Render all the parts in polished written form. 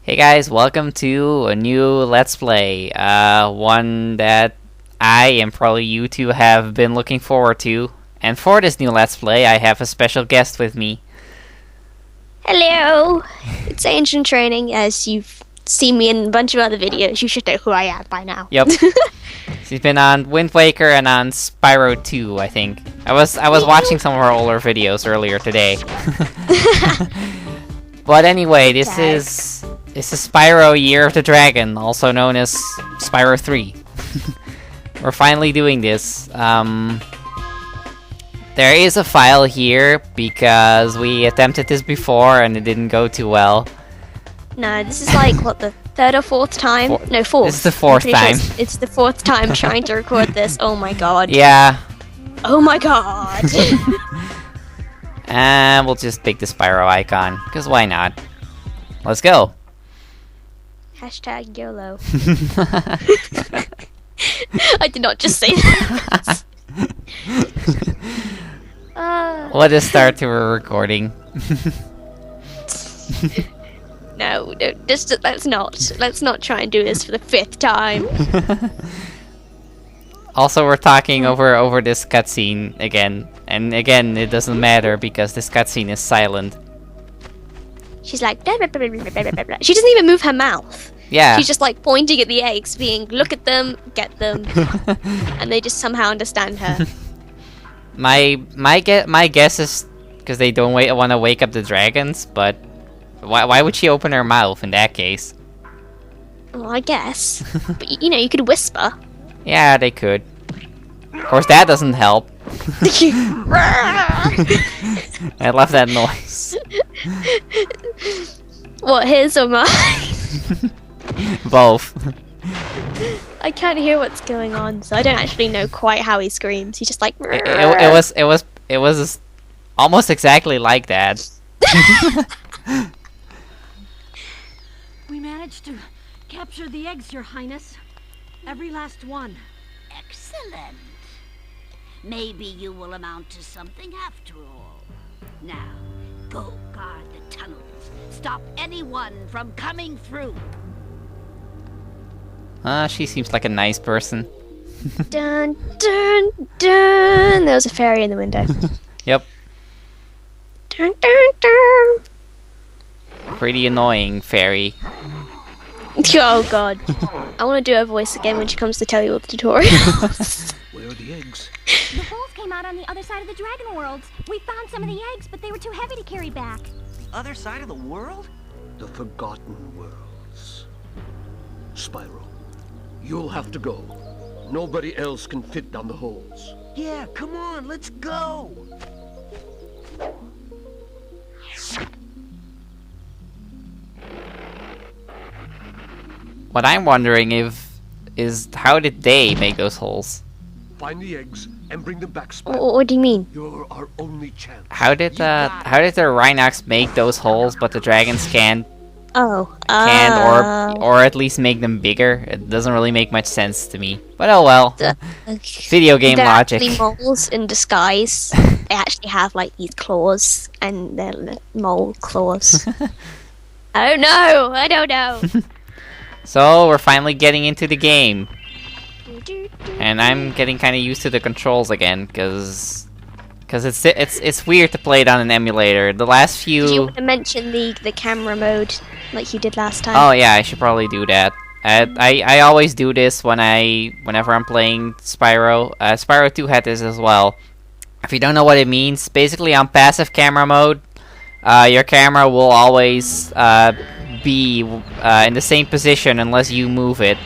Hey guys, welcome to a new Let's Play. One that I and probably you two have been looking forward to. And for this new Let's Play, I have a special guest with me. Hello! It's Ancient Training. As you've seen me in a bunch of other videos, you should know who I am by now. Yep. She's been on Wind Waker and on Spyro 2, I think. I was watching some of her older videos earlier today. But anyway, this is Spyro Year of the Dragon, also known as Spyro 3. We're finally doing this. There is a file here because we attempted this before and it didn't go too well. No, this is like, what, the third or fourth time? No, fourth. This is the fourth time. Sure it's the fourth time trying to record this. Oh my god. Yeah. Oh my god. And we'll just pick the Spyro icon, because why not? Let's go. Hashtag YOLO. I did not just say that. What a start to a recording. No, let's not try and do this for the fifth time. Also, we're talking over this cutscene again. And again, it doesn't matter because this cutscene is silent. She's like, blah, blah, blah, blah, blah, blah, blah. She doesn't even move her mouth. Yeah. She's just like pointing at the eggs, being, look at them, get them. And they just somehow understand her. My guess is because they don't want to wake up the dragons, but why would she open her mouth in that case? Well, I guess. But you know, you could whisper. Yeah, they could. Of course, that doesn't help. I love that noise. What, his or mine? Both. I can't hear what's going on, so I don't actually know quite how he screams. He's just like. It was almost exactly like that. We managed to capture the eggs, Your Highness. Every last one. Excellent. Maybe you will amount to something after all. Now, go guard the tunnels. Stop anyone from coming through. She seems like a nice person. Dun dun dun. There was a fairy in the window. Yep. Dun dun dun. Pretty annoying fairy. Oh god. I want to do her voice again when she comes to tell you all the tutorials. Where are the eggs? The holes came out on the other side of the dragon worlds. We found some of the eggs, but they were too heavy to carry back. The other side of the world? The Forgotten Worlds. Spyro, you'll have to go. Nobody else can fit down the holes. Yeah, come on, let's go! What I'm wondering is how did they make those holes? Find the eggs and bring them back, Spyro. What do you mean? You're our only chance. How did the Rhinox make those holes, but the dragons can't or at least make them bigger? It doesn't really make much sense to me. But oh well. Video game They're logic. actually moles in disguise. They actually have like these claws, and they're mole claws. I don't know. So we're finally getting into the game. And I'm getting kind of used to the controls again, because it's weird to play it on an emulator. The last few. Did you want to mention the camera mode like you did last time? Oh yeah, I should probably do that. I always do this whenever I'm playing Spyro. Spyro 2 had this as well. If you don't know what it means, basically on passive camera mode, your camera will always be in the same position unless you move it.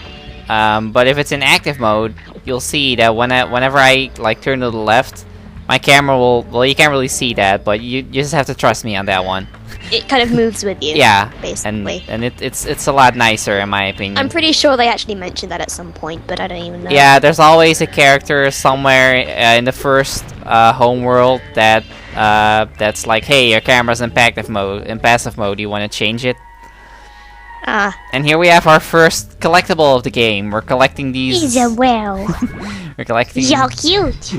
But if it's in active mode, you'll see that whenever I like turn to the left, my camera will. Well, you can't really see that, but you just have to trust me on that one. It kind of moves with you. Yeah, basically. and it's a lot nicer in my opinion. I'm pretty sure they actually mentioned that at some point, but I don't even know. Yeah, there's always a character somewhere in the first home world that's like, hey, your camera's in passive mode. You want to change it? And here we have our first collectible of the game. We're collecting these. He's a whale. We're collecting. You're cute.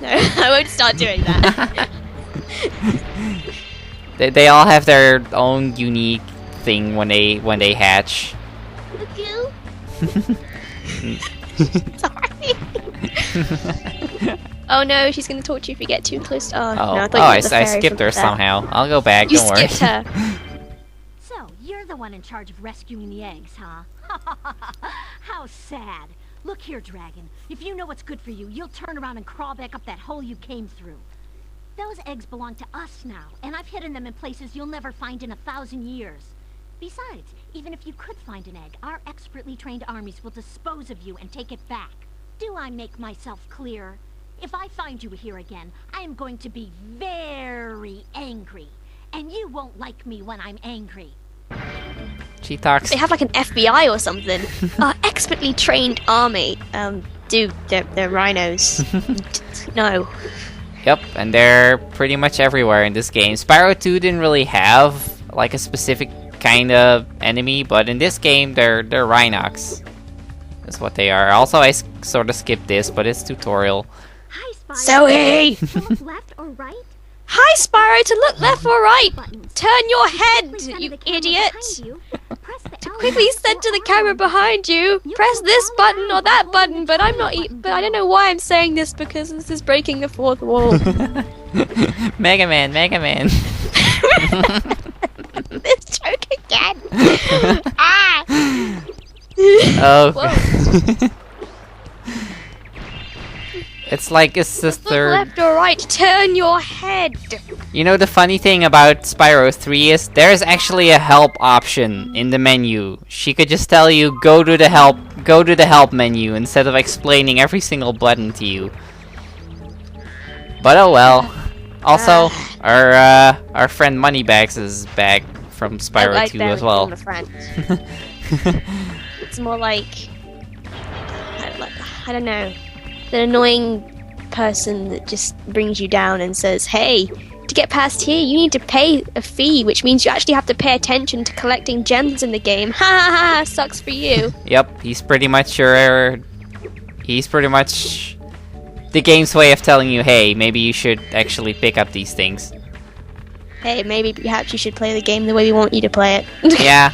No, I won't start doing that. They all have their own unique thing when they hatch. Look you. Sorry. Oh no, she's gonna torture you if you get too close. Oh, no, I thought you I meant the fairy skipped from her there. somehow. I'll go back. You Don't worry. skipped her. So, you're the one in charge of rescuing the eggs, huh? How sad. Look here, Dragon. If you know what's good for you, you'll turn around and crawl back up that hole you came through. Those eggs belong to us now, and I've hidden them in places you'll never find in 1,000 years. Besides, even if you could find an egg, our expertly trained armies will dispose of you and take it back. Do I make myself clear? If I find you here again, I am going to be very angry. And you won't like me when I'm angry. She talks. They have like an FBI or something. Expertly trained army. Dude, they're rhinos. No. Yep, and they're pretty much everywhere in this game. Spyro 2 didn't really have like a specific kind of enemy, but in this game they're Rhinox. That's what they are. Also, I sort of skipped this, but it's tutorial. Hi, Spyro. Zoe! To look left or right? Hi, Spyro, to look left or right! Turn your head, Quickly center you the camera idiot! behind you. Press the L Quickly button center the or camera R behind you. Press this button or that button, but I'm not. But I don't know why I'm saying this because this is breaking the fourth wall. Mega Man, Mega Man. This joke again. Ah! Oh. Whoa. It's like it's the Look third. left or right. Turn your head. You know the funny thing about Spyro 3 is there's actually a help option in the menu. She could just tell you go to the help menu instead of explaining every single button to you. But oh well. Also, our friend Moneybags is back from Spyro I 2 barely as well. call him a friend. It's more like I don't know, an annoying person that just brings you down and says, "Hey, to get past here, you need to pay a fee, which means you actually have to pay attention to collecting gems in the game." Ha ha ha! Sucks for you. Yep, he's pretty much the game's way of telling you, hey, maybe you should actually pick up these things. Hey, maybe perhaps you should play the game the way we want you to play it. Yeah.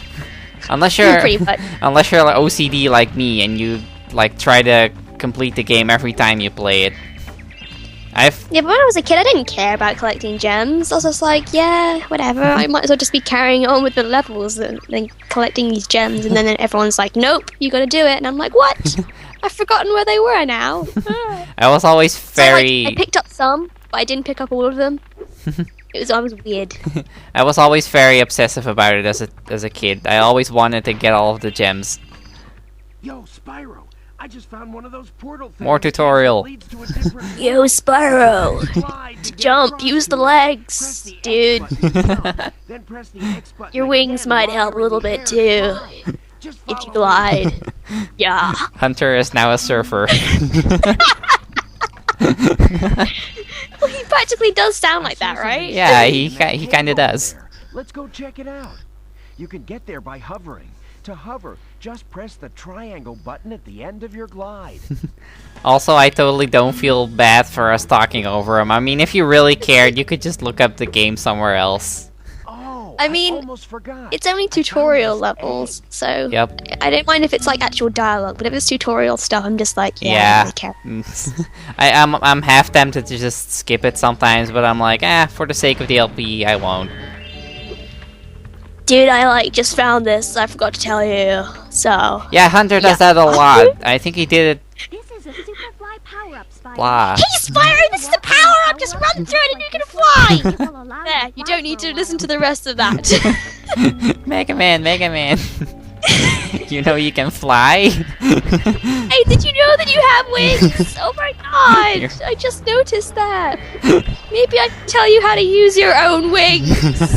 Unless you're Pretty much. unless you're like OCD like me and you like try to complete the game every time you play it. Yeah, but when I was a kid, I didn't care about collecting gems. I was just like, yeah, whatever. I might as well just be carrying on with the levels and collecting these gems. And then everyone's like, nope, you gotta do it. And I'm like, what? I've forgotten where they were now. I was always So, very I picked up some, but I didn't pick up all of them. I was weird. I was always very obsessive about it as a kid. I always wanted to get all of the gems. Yo, Spyro, I just found one of those portal things. More tutorial. That leads to a different Yo, Spyro! slide To get jump, across use the to it. legs, Press the X dude. button to jump, then press the X button Your wings again might while help a you're in little the bit air. too, Fine. Just if you follow me. glide. Yeah. Hunter is now a surfer. Well, he practically does sound like that, right? Yeah, he And that kind of cave over does. there. Let's go check it out. You can get there by hovering. To hover, just press the triangle button at the end of your glide. Also, I totally don't feel bad for us talking over him. I mean, if you really cared, you could just look up the game somewhere else. Oh, I mean, almost forgot. It's only tutorial levels, so Yep. I don't mind if it's like actual dialogue, but if it's tutorial stuff, I'm just like, yeah, I Yeah. don't really care. I'm half tempted to just skip it sometimes, but I'm like, for the sake of the LP, I won't. Dude, I just found this, I forgot to tell you, so... Yeah, Hunter does that a lot. I think he did it. This is a super fly power-up, Spyro. Blah. Hey, Spyro, this is the power-up! Just run through it and you can fly! There, you don't need to listen to the rest of that. Mega Man, Mega Man. You know you can fly? Hey, did you know that you have wings? Oh my god! I just noticed that. Maybe I can tell you how to use your own wings.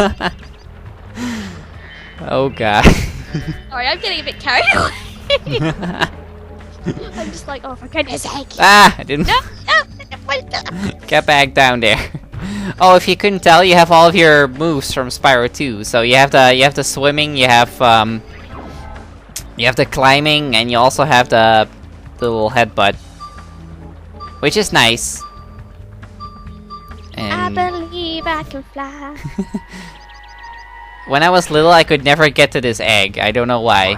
Oh god. Sorry, I'm getting a bit carried away. I'm just like, oh, for goodness sake. I didn't. No. Get back down there. Oh, if you couldn't tell, you have all of your moves from Spyro 2. So you have the swimming, you have the climbing, and you also have the little headbutt, which is nice. I And believe I can fly. When I was little, I could never get to this egg. I don't know why.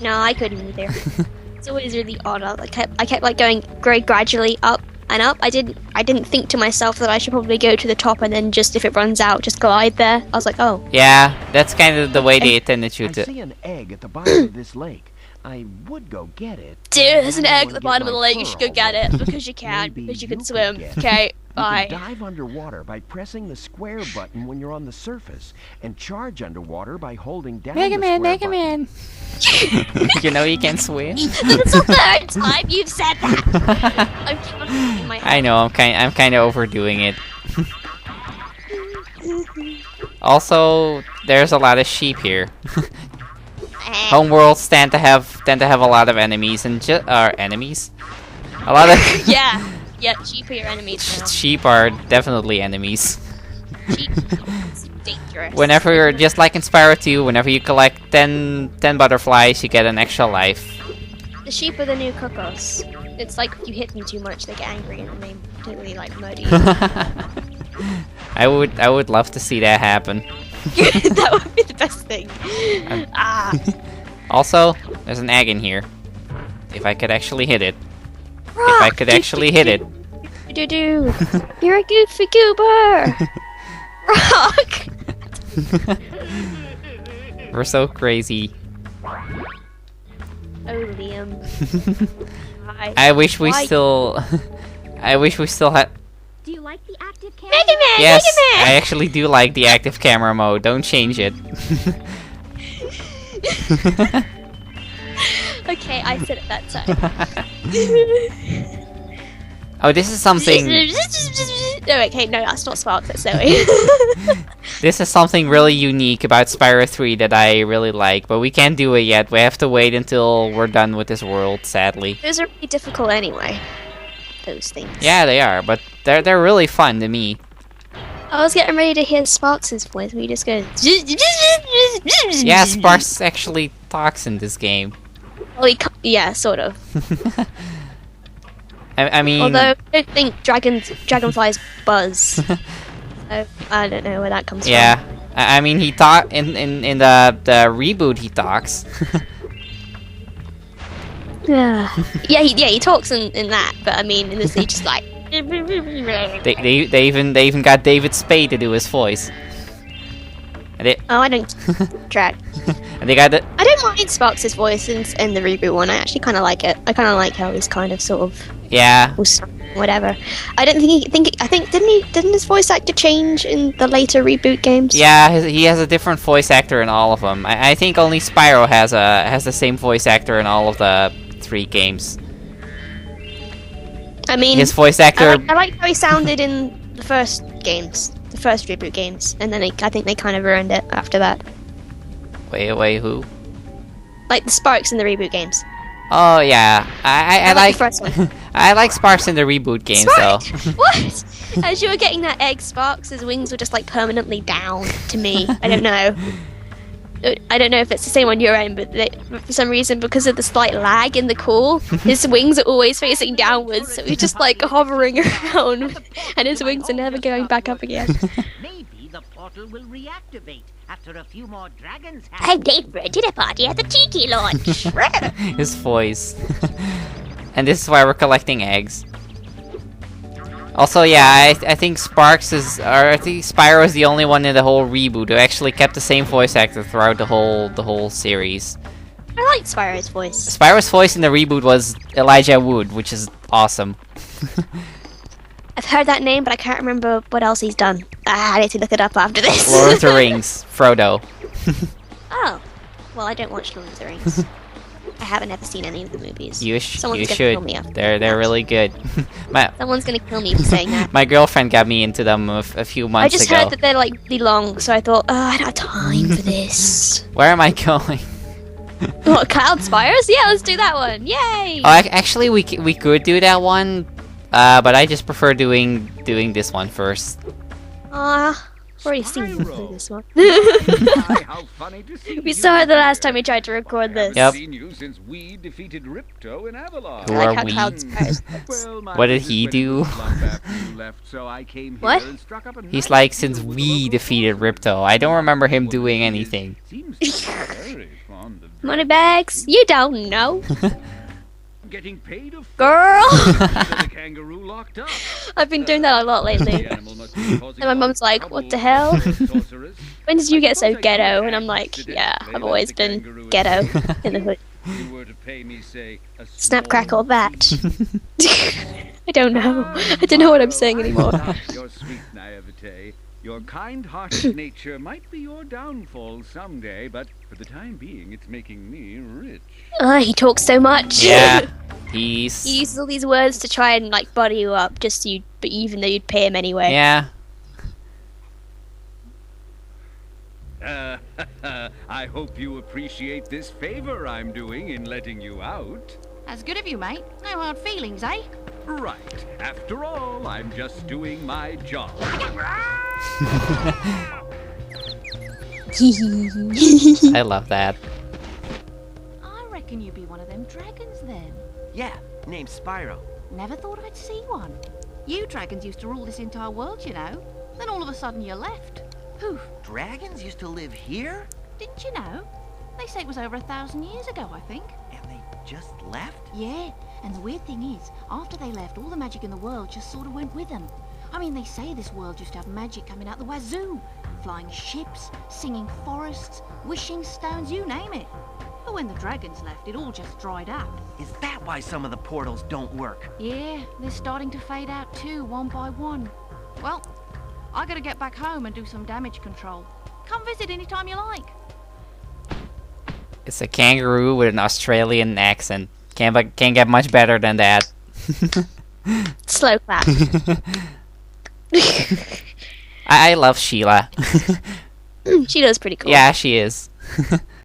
No, I couldn't either. It's always really odd. I kept like going very gradually up and up. I didn't think to myself that I should probably go to the top and then just, if it runs out, just glide there. I was like, oh. Yeah, that's kind of the way they intended you I to. see an egg at the bottom of this lake. I would go get it. Dude, there's an I egg wanna at the get bottom of my the lake. You fur should go all get wet. it because you can, Maybe because you you can could swim. get it. Okay, You bye. can dive underwater by pressing the square button when you're on the surface, and charge underwater by holding down the square button. Man. You know you can swim. That's the third time you've said that. I'm counting in my head. I know, I'm kind of overdoing it. Also, there's a lot of sheep here. Homeworlds tend to have a lot of enemies and enemies. A lot of Yeah, sheep are your enemies now. sheep are definitely enemies. Sheep, it's dangerous. Whenever you're just like in Spyro 2, whenever you collect 10 butterflies, you get an extra life. The sheep are the new cuckoos. It's like if you hit them too much, they get angry and they don't really like murder you. I would love to see that happen. That would be the best thing. Also, there's an egg in here. If I could actually hit it. If I could actually hit it. Do. You're a goofy goober. Rock. We're so crazy. Oh, Liam. I wish we Why? still. I wish we still had. Do you like the active camera? Mega Man. Yes, Mega Man. I actually do like the active camera mode. Don't change it. Okay, I said it that time. Oh, this is something. No, okay, no, that's not Spark, that's Zoe. This is something really unique about Spyro 3 that I really like, but we can't do it yet. We have to wait until we're done with this world, sadly. Those are really difficult anyway. Those things. Yeah, they are, but they're really fun to me. I was getting ready to hear Sparks' voice. We just go. Yeah, Sparks actually talks in this game. Well, yeah, sort of. I mean, Although I don't think dragonflies buzz. So I don't know where that comes yeah. I mean, he talk in the reboot. He talks. from. Yeah, he talks in that, but I mean, in this he just like. they even got David Spade to do his voice. And they Oh, I don't track. and they got the I don't mind Sparks' voice in the reboot one. I actually kind of like it. I kind of like how he's kind of sort of yeah. whatever. I don't think I think didn't his voice actor change in the later reboot games? Yeah, he has a different voice actor in all of them. I think only Spyro has the same voice actor in all of the 3 games. I mean, His voice actor. I like how he sounded in the first games, the first reboot games, and then I think they kind of ruined it after that. Wait, who? Like the Sparks in the reboot games. Oh yeah, I like the first one. I like Sparks in the reboot games Spark! though. What? As you were getting that egg, Sparks' wings were just like permanently down to me. I don't know. I don't know if it's the same on your end, but for some reason, because of the slight lag in the call, his wings are always facing downwards, so he's just like hovering around, and his wings are never going back up again. Maybe the portal will reactivate after a few more dragons have... I'm late for a dinner party at the Tiki launch. His voice. And this is why we're collecting eggs. Also, yeah, I think I think Spyro is the only one in the whole reboot who actually kept the same voice actor throughout the whole series. I like Spyro's voice. Spyro's voice in the reboot was Elijah Wood, which is awesome. I've heard that name, but I can't remember what else he's done. I need to look it up after this. Lord of the Rings, Frodo. Oh, well, I don't watch Lord of the Rings. I haven't ever seen any of the movies. You Someone's should. gonna kill me after They're that. really good. Someone's gonna kill me for saying that. My girlfriend got me into them a few I months just ago. heard that they're like really long, so I thought, oh, I don't have time for this. Where am I going? What, Cloud Spires? Yeah, let's do that one. Yay! Oh, actually, we could do that one, but I just prefer doing this one first. already seen Spyro. this one. My, how funny to see We you saw it the last here. time we tried to record I this. haven't Yep. seen you since we defeated Ripto in Avalon. Who I like are how we? Cloud Spyro's Well, my What did visit he went into do? a slump after you left, so I came What? here and struck up a He's nice like, deal since with the we local defeated authorities. Ripto. I don't remember him Woman doing is- anything. Seems to be very fond of Moneybags, you don't know. getting paid a fortune Girl! to keep the kangaroo locked up. I've been doing that a lot lately. The animal must be causing And my mum's a lot of like, what trouble the hell? for the sorceress. When did you get so I suppose I ghetto? could And I'm like, accidentally yeah, let I've always the been kangaroo ghetto escape. in the hood. You were to pay me, say, a Snap, small crackle, that. fee. I don't know. I don't know what I'm saying anymore. I love your sweet naivete. Your kind-hearted nature might be your downfall someday, but for the time being, it's making me rich. He talks so much. Yeah. He He's... uses all these words to try and like body you up, just so you, but even though you'd pay him anyway. Yeah. I hope you appreciate this favor I'm doing in letting you out. That's good of you, mate. No hard feelings, eh? Right. After all, I'm just doing my job. I love that. I reckon you'd be one of them dragons then. Yeah, name's Spyro. Never thought I'd see one. You dragons used to rule this entire world, you know. Then all of a sudden you left. Poof. Dragons used to live here? Didn't you know? They say it was over 1,000 years ago, I think. And they just left? Yeah, and the weird thing is, after they left, all the magic in the world just sort of went with them. I mean, they say this world used to have magic coming out the wazoo. Flying ships, singing forests, wishing stones, you name it. But when the dragons left, it all just dried up. Is that why some of the portals don't work? Yeah, they're starting to fade out too, one by one. Well, I gotta get back home and do some damage control. Come visit anytime you like. It's a kangaroo with an Australian accent. Can't get much better than that. Slow clap. I love Sheila. She does pretty cool. Yeah, she is.